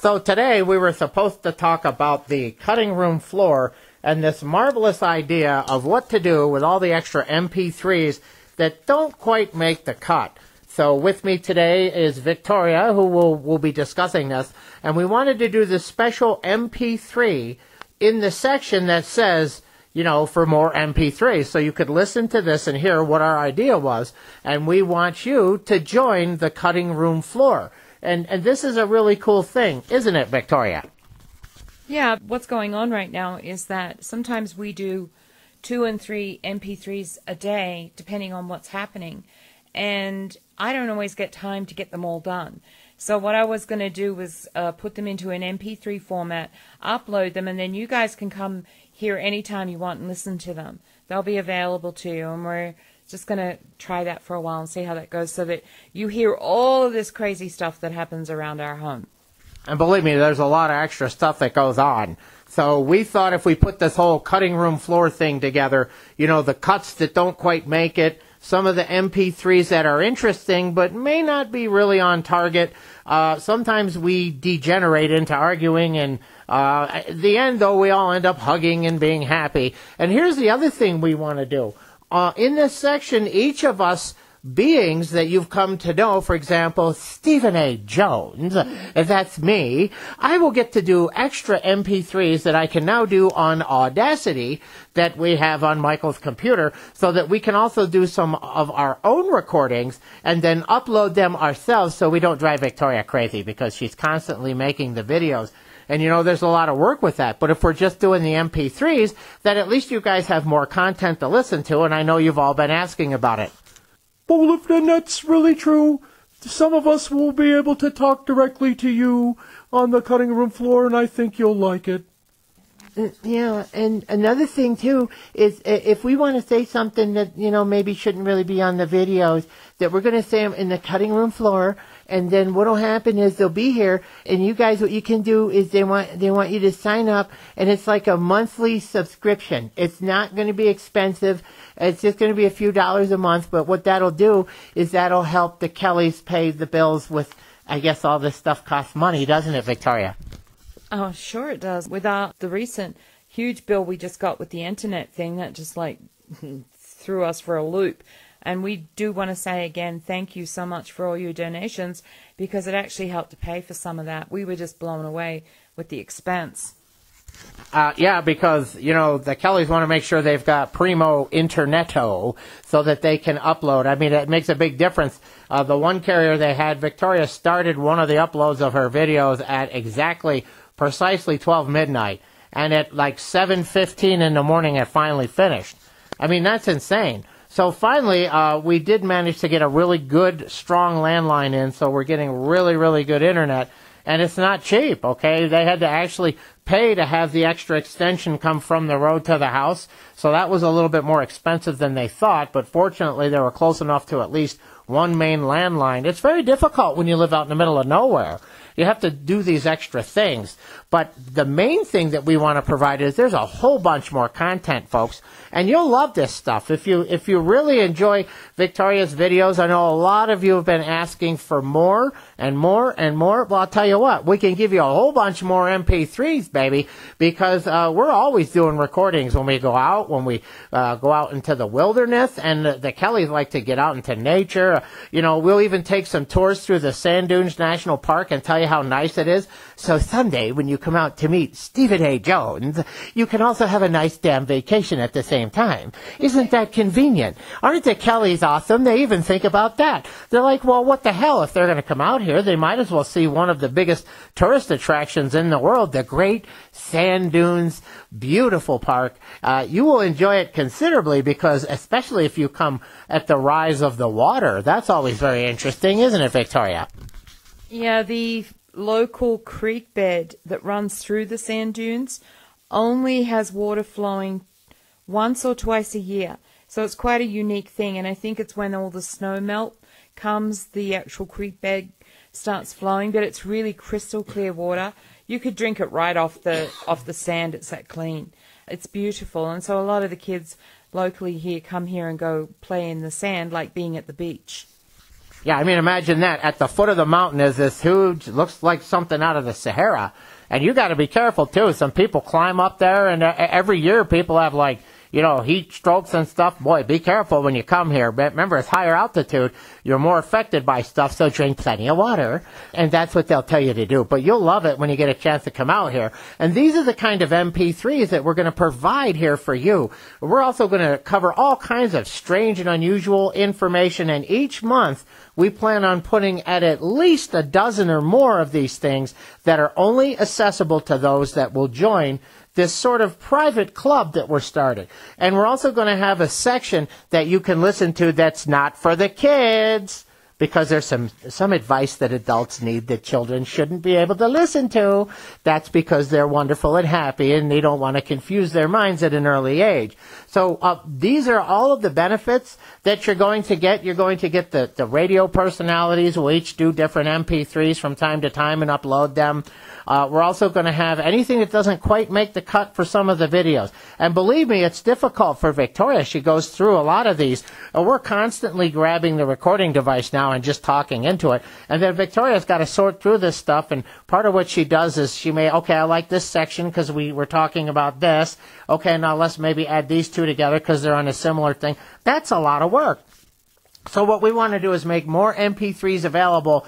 So today we were supposed to talk about the cutting room floor and this marvelous idea of what to do with all the extra MP3s that don't quite make the cut. So with me today is Victoria, who will be discussing this, and we wanted to do this special MP3 in the section that says, you know, for more MP3s. So you could listen to this and hear what our idea was, and we want you to join the cutting room floor. And this is a really cool thing, isn't it, Victoria? Yeah, what's going on right now is that sometimes we do 2 and 3 MP3s a day, depending on what's happening. And I don't always get time to get them all done. So what I was going to do was put them into an MP3 format, upload them, and then you guys can come here anytime you want and listen to them. They'll be available to you, and we're just going to try that for a while and see how that goes so that you hear all of this crazy stuff that happens around our home. And believe me, there's a lot of extra stuff that goes on. So we thought if we put this whole cutting room floor thing together, you know, the cuts that don't quite make it, some of the MP3s that are interesting but may not be really on target. Sometimes we degenerate into arguing, and at the end, though, we all end up hugging and being happy. And here's the other thing we want to do. In this section, each of us beings that you've come to know, for example, Stephen A. Jones, if that's me, I will get to do extra MP3s that I can now do on Audacity that we have on Michael's computer, so that we can also do some of our own recordings and then upload them ourselves so we don't drive Victoria crazy because she's constantly making the videos. And, you know, there's a lot of work with that. But if we're just doing the MP3s, then at least you guys have more content to listen to, and I know you've all been asking about it. Well, if then that's really true, some of us will be able to talk directly to you on the cutting room floor, and I think you'll like it. Yeah, and another thing, too, is if we want to say something that, you know, maybe shouldn't really be on the videos, that we're going to say them in the cutting room floor, and then what'll happen is they'll be here, and you guys, what you can do is they want you to sign up, and it's like a monthly subscription. It's not going to be expensive. It's just going to be a few dollars a month, but what that'll do is that'll help the Kellys pay the bills with, I guess all this stuff costs money, doesn't it, Victoria? Oh, sure it does. Without the recent huge bill we just got with the internet thing, that just like threw us for a loop. And we do want to say again, thank you so much for all your donations, because it actually helped to pay for some of that. We were just blown away with the expense. Yeah, because, you know, the Kellys want to make sure they've got primo interneto so that they can upload. I mean, it makes a big difference. The one carrier they had, Victoria started one of the uploads of her videos at precisely 12 midnight. And at like 7:15 in the morning, it finally finished. I mean, that's insane. So finally, we did manage to get a really good, strong landline in, so we're getting really, really good internet. And it's not cheap, okay? They had to actually pay to have the extra extension come from the road to the house. So that was a little bit more expensive than they thought, but fortunately they were close enough to at least one main landline. It's very difficult when you live out in the middle of nowhere. You have to do these extra things. But the main thing that we want to provide is there's a whole bunch more content, folks. And you'll love this stuff. If you really enjoy Victoria's videos, I know a lot of you have been asking for more and more and more. Well, I'll tell you what, we can give you a whole bunch more MP3s, baby, because we're always doing recordings when we go out, when we go out into the wilderness. And the Kellys like to get out into nature. You know, we'll even take some tours through the Sand Dunes National Park and tell you how nice it is. So someday, when you come out to meet Stephen A. Jones, you can also have a nice damn vacation at the same time. Isn't that convenient? Aren't the Kellys awesome? They even think about that. They're like, well, what the hell? If they're going to come out here, they might as well see one of the biggest tourist attractions in the world, the Great Sand Dunes, beautiful park. You will enjoy it considerably because, especially if you come at the rise of the water, that's always very interesting, isn't it, Victoria? Yeah, the local creek bed that runs through the sand dunes only has water flowing once or twice a year. So it's quite a unique thing, and I think it's when all the snow melt comes, the actual creek bed starts flowing, but it's really crystal clear water. You could drink it right off the sand. It's that clean. It's beautiful, and so a lot of the kids locally here come here and go play in the sand like being at the beach. Yeah, I mean, imagine that. At the foot of the mountain is this huge, looks like something out of the Sahara. And you got to be careful, too. Some people climb up there, and every year people have, like, you know, heat strokes and stuff. Boy, be careful when you come here. But remember, it's higher altitude. You're more affected by stuff, so drink plenty of water. And that's what they'll tell you to do. But you'll love it when you get a chance to come out here. And these are the kind of MP3s that we're going to provide here for you. We're also going to cover all kinds of strange and unusual information. And each month, we plan on putting at least a dozen or more of these things that are only accessible to those that will join this sort of private club that we're starting. And we're also going to have a section that you can listen to that's not for the kids, because there's some advice that adults need that children shouldn't be able to listen to. That's because they're wonderful and happy, and they don't want to confuse their minds at an early age. So these are all of the benefits that you're going to get. You're going to get the radio personalities will each do different MP3s from time to time and upload them. We're also going to have anything that doesn't quite make the cut for some of the videos. And believe me, it's difficult for Victoria. She goes through a lot of these. We're constantly grabbing the recording device now and just talking into it. And then Victoria's got to sort through this stuff. And part of what she does is she may, okay, I like this section because we were talking about this. Okay, now let's maybe add these two together because they're on a similar thing. That's a lot of work. So what we want to do is make more MP3s available.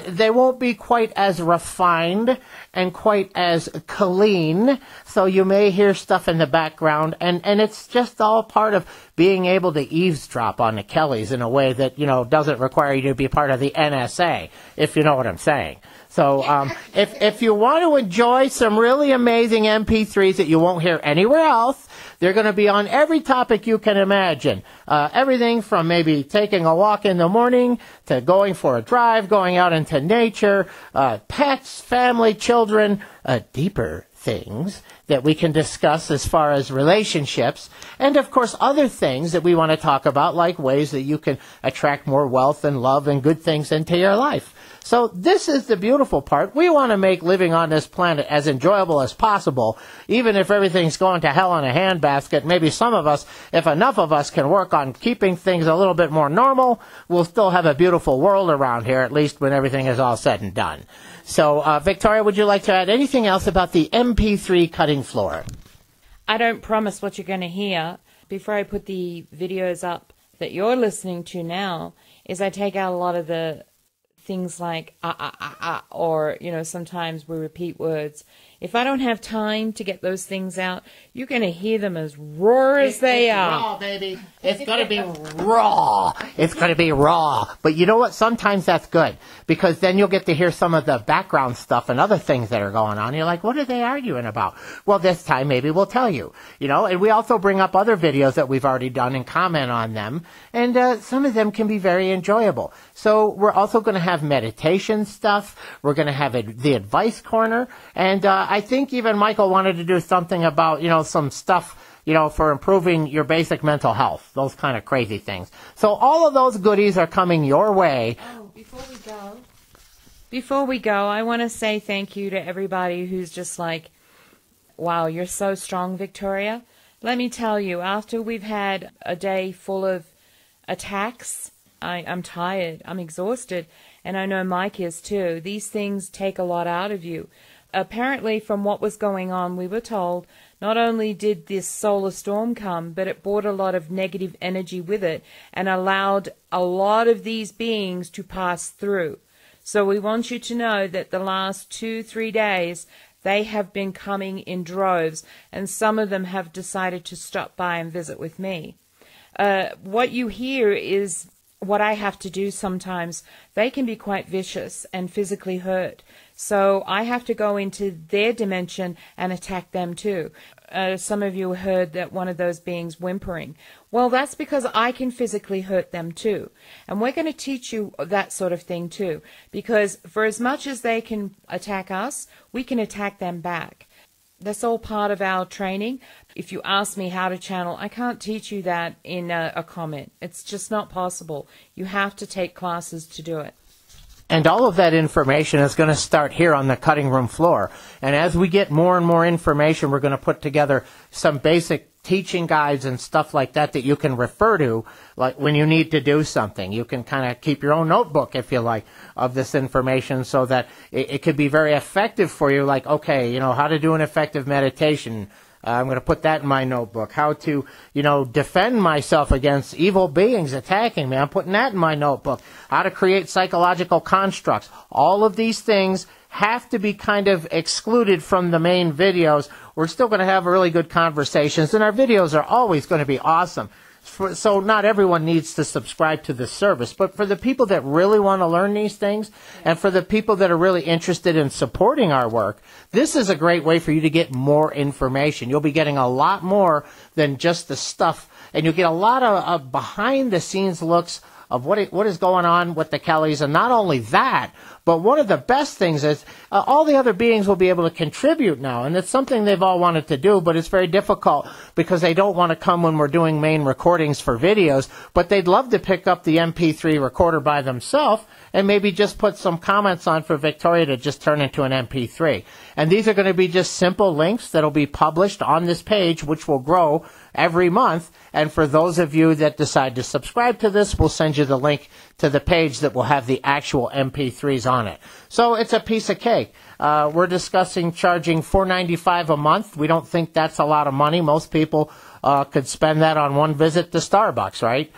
They won't be quite as refined and quite as clean, so you may hear stuff in the background, and it's just all part of being able to eavesdrop on the Kellys in a way that, you know, doesn't require you to be part of the NSA, if you know what I'm saying. So if you want to enjoy some really amazing MP3s that you won't hear anywhere else, they're going to be on every topic you can imagine. Everything from maybe taking a walk in the morning to going for a drive, going out into nature, pets, family, children, deeper things that we can discuss as far as relationships, and of course other things that we want to talk about, like ways that you can attract more wealth and love and good things into your life. So this is the beautiful part. We want to make living on this planet as enjoyable as possible, even if everything's going to hell in a handbasket. Maybe some of us, if enough of us can work on keeping things a little bit more normal, we'll still have a beautiful world around here, at least when everything is all said and done. So, Victoria, would you like to add anything else about the MP3 cutting floor? I don't promise what you're going to hear. Before I put the videos up that you're listening to now, is I take out a lot of the things like or, you know, sometimes we repeat words. If I don't have time to get those things out, you're going to hear them as raw as they are. Raw, baby. It's going to be raw. It's going to be raw. But you know what? Sometimes that's good, because then you'll get to hear some of the background stuff and other things that are going on. You're like, what are they arguing about? Well, this time maybe we'll tell you. You know, and we also bring up other videos that we've already done and comment on them. And some of them can be very enjoyable. So we're also going to have meditation stuff. We're going to have the advice corner. And I think even Michael wanted to do something about, you know, some stuff, you know, for improving your basic mental health, those kind of crazy things. So all of those goodies are coming your way. Oh, before we go, I want to say thank you to everybody who's just like, wow, you're so strong, Victoria. Let me tell you, after we've had a day full of attacks, I'm tired, I'm exhausted, and I know Mike is too. These things take a lot out of you. Apparently, from what was going on, we were told not only did this solar storm come, but it brought a lot of negative energy with it and allowed a lot of these beings to pass through. So we want you to know that the last 2-3 days, they have been coming in droves, and some of them have decided to stop by and visit with me. What you hear is what I have to do sometimes. They can be quite vicious and physically hurt. So I have to go into their dimension and attack them too. Some of you heard that one of those beings whimpering. Well, that's because I can physically hurt them too. And we're going to teach you that sort of thing too. Because for as much as they can attack us, we can attack them back. That's all part of our training. If you ask me how to channel, I can't teach you that in a comment. It's just not possible. You have to take classes to do it. And all of that information is going to start here on the cutting room floor. And as we get more and more information, we're going to put together some basic teaching guides and stuff like that that you can refer to, like when you need to do something. You can kind of keep your own notebook, if you like, of this information so that it could be very effective for you. Like, okay, how to do an effective meditation. I'm going to put that in my notebook. How to, defend myself against evil beings attacking me. I'm putting that in my notebook. How to create psychological constructs. All of these things have to be kind of excluded from the main videos. We're still going to have really good conversations, and our videos are always going to be awesome. So not everyone needs to subscribe to this service, but for the people that really want to learn these things, and for the people that are really interested in supporting our work, this is a great way for you to get more information. You'll be getting a lot more than just the stuff, and you'll get a lot of behind-the-scenes looks of what is going on with the Kellys. And not only that, but one of the best things is all the other beings will be able to contribute now. And it's something they've all wanted to do, but it's very difficult because they don't want to come when we're doing main recordings for videos. But they'd love to pick up the MP3 recorder by themselves and maybe just put some comments on for Victoria to just turn into an MP3. And these are going to be just simple links that'll be published on this page, which will grow every month. And for those of you that decide to subscribe to this, we'll send you the link to the page that will have the actual MP3s on it. So it's a piece of cake. We're discussing charging $4.95 a month. We don't think that's a lot of money. Most people could spend that on one visit to Starbucks, right?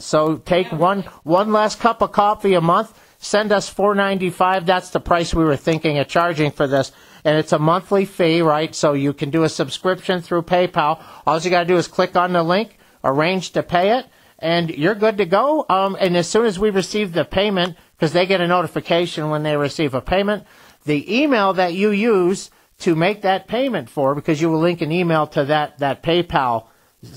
So take one less cup of coffee a month. Send us $4.95. That's the price we were thinking of charging for this. And it's a monthly fee, right? So you can do a subscription through PayPal. All you got to do is click on the link, arrange to pay it, and you're good to go. And as soon as we receive the payment, because they get a notification when they receive a payment, the email that you use to make that payment for, because you will link an email to that PayPal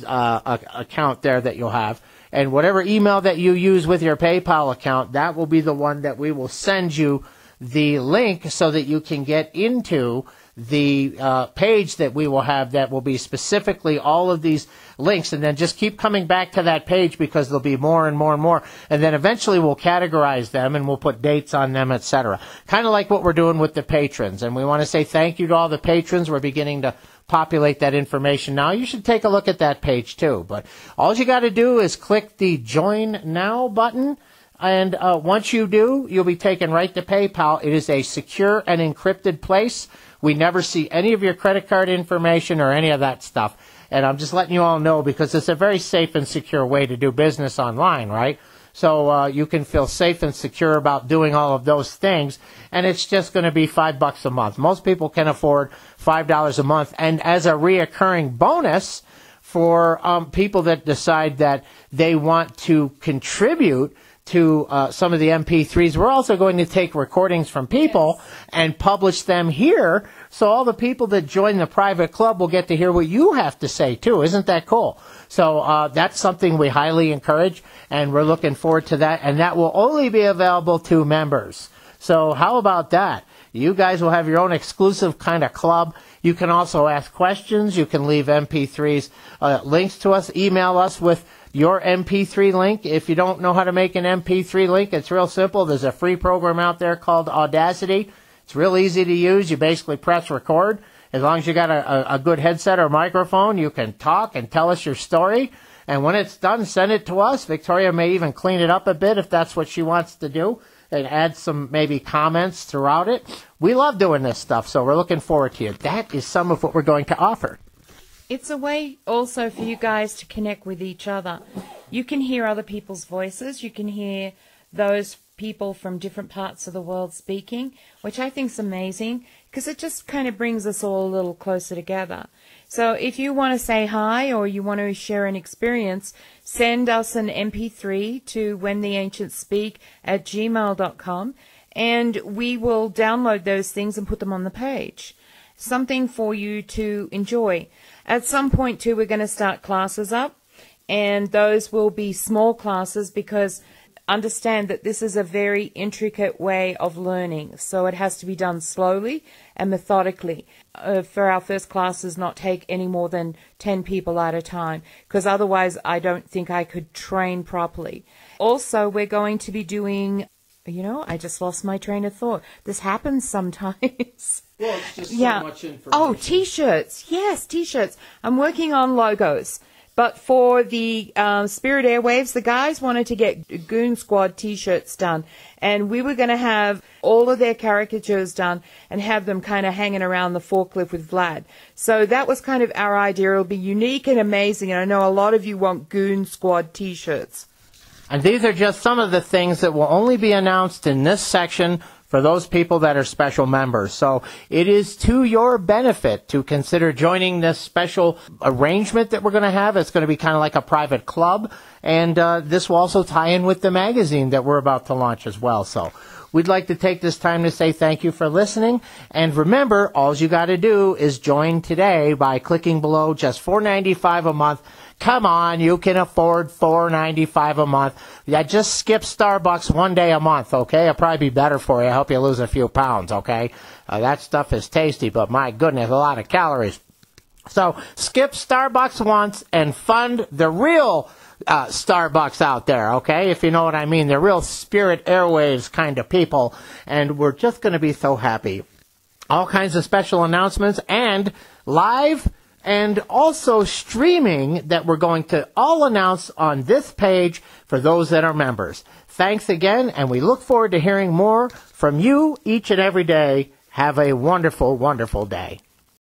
account there that you'll have, and whatever email that you use with your PayPal account, that will be the one that we will send you the link so that you can get into the page that we will have that will be specifically all of these links. And then just keep coming back to that page because there'll be more and more and more. And then eventually we'll categorize them and we'll put dates on them, etc. Kind of like what we're doing with the patrons. And we want to say thank you to all the patrons. We're beginning to populate that information now. You should take a look at that page too. But all you got to do is click the Join Now button. And once you do, you'll be taken right to PayPal. It is a secure and encrypted place. We never see any of your credit card information or any of that stuff. And I'm just letting you all know because it's a very safe and secure way to do business online, right? So you can feel safe and secure about doing all of those things. And it's just going to be $5 a month. Most people can afford $5 a month. And as a reoccurring bonus for people that decide that they want to contribute to some of the MP3s, we're also going to take recordings from people and publish them here. So all the people that join the private club will get to hear what you have to say too. Isn't that cool? So that's something we highly encourage, and we're looking forward to that. And that will only be available to members. So how about that? You guys will have your own exclusive kind of club. You can also ask questions. You can leave MP3s, links to us. Email us with your MP3 link. If you don't know how to make an MP3 link, it's real simple. There's a free program out there called Audacity. It's real easy to use. You basically press record. As long as you got a good headset or microphone, you can talk and tell us your story. And when it's done, send it to us. Victoria may even clean it up a bit if that's what she wants to do, and add some maybe comments throughout it. We love doing this stuff, so we're looking forward to it. That is some of what we're going to offer. It's a way also for you guys to connect with each other. You can hear other people's voices. You can hear those people from different parts of the world speaking, which I think is amazing because it just kind of brings us all a little closer together. So if you want to say hi or you want to share an experience, send us an MP3 to whentheancientspeak@gmail.com, and we will download those things and put them on the page. Something for you to enjoy. At some point, too, we're going to start classes up, and those will be small classes because understand that this is a very intricate way of learning, so it has to be done slowly and methodically. For our first classes, not take any more than 10 people at a time, because otherwise I don't think I could train properly. Also, we're going to be doing You know, I just lost my train of thought. This happens sometimes. Well, it's just Yeah. so much information. Oh, T-shirts. Yes, T-shirts. I'm working on logos. But for the Spirit Airwaves, the guys wanted to get Goon Squad T-shirts done. And we were going to have all of their caricatures done and have them kind of hanging around the forklift with Vlad. So that was kind of our idea. It'll be unique and amazing. And I know a lot of you want Goon Squad T-shirts. And these are just some of the things that will only be announced in this section for those people that are special members. So it is to your benefit to consider joining this special arrangement that we're going to have. It's going to be kind of like a private club, and this will also tie in with the magazine that we're about to launch as well. So we'd like to take this time to say thank you for listening. And remember, all you got to do is join today by clicking below, just $4.95 a month. Come on, you can afford $4.95 a month. Yeah, just skip Starbucks one day a month, okay? It'll probably be better for you. I hope you lose a few pounds, okay? That stuff is tasty, but my goodness, a lot of calories. So skip Starbucks once and fund the real Starbucks out there, okay? If you know what I mean, the real Spirit Airwaves kind of people. And we're just going to be so happy. All kinds of special announcements and live and also streaming that we're going to all announce on this page for those that are members. Thanks again, and we look forward to hearing more from you each and every day. Have a wonderful, wonderful day.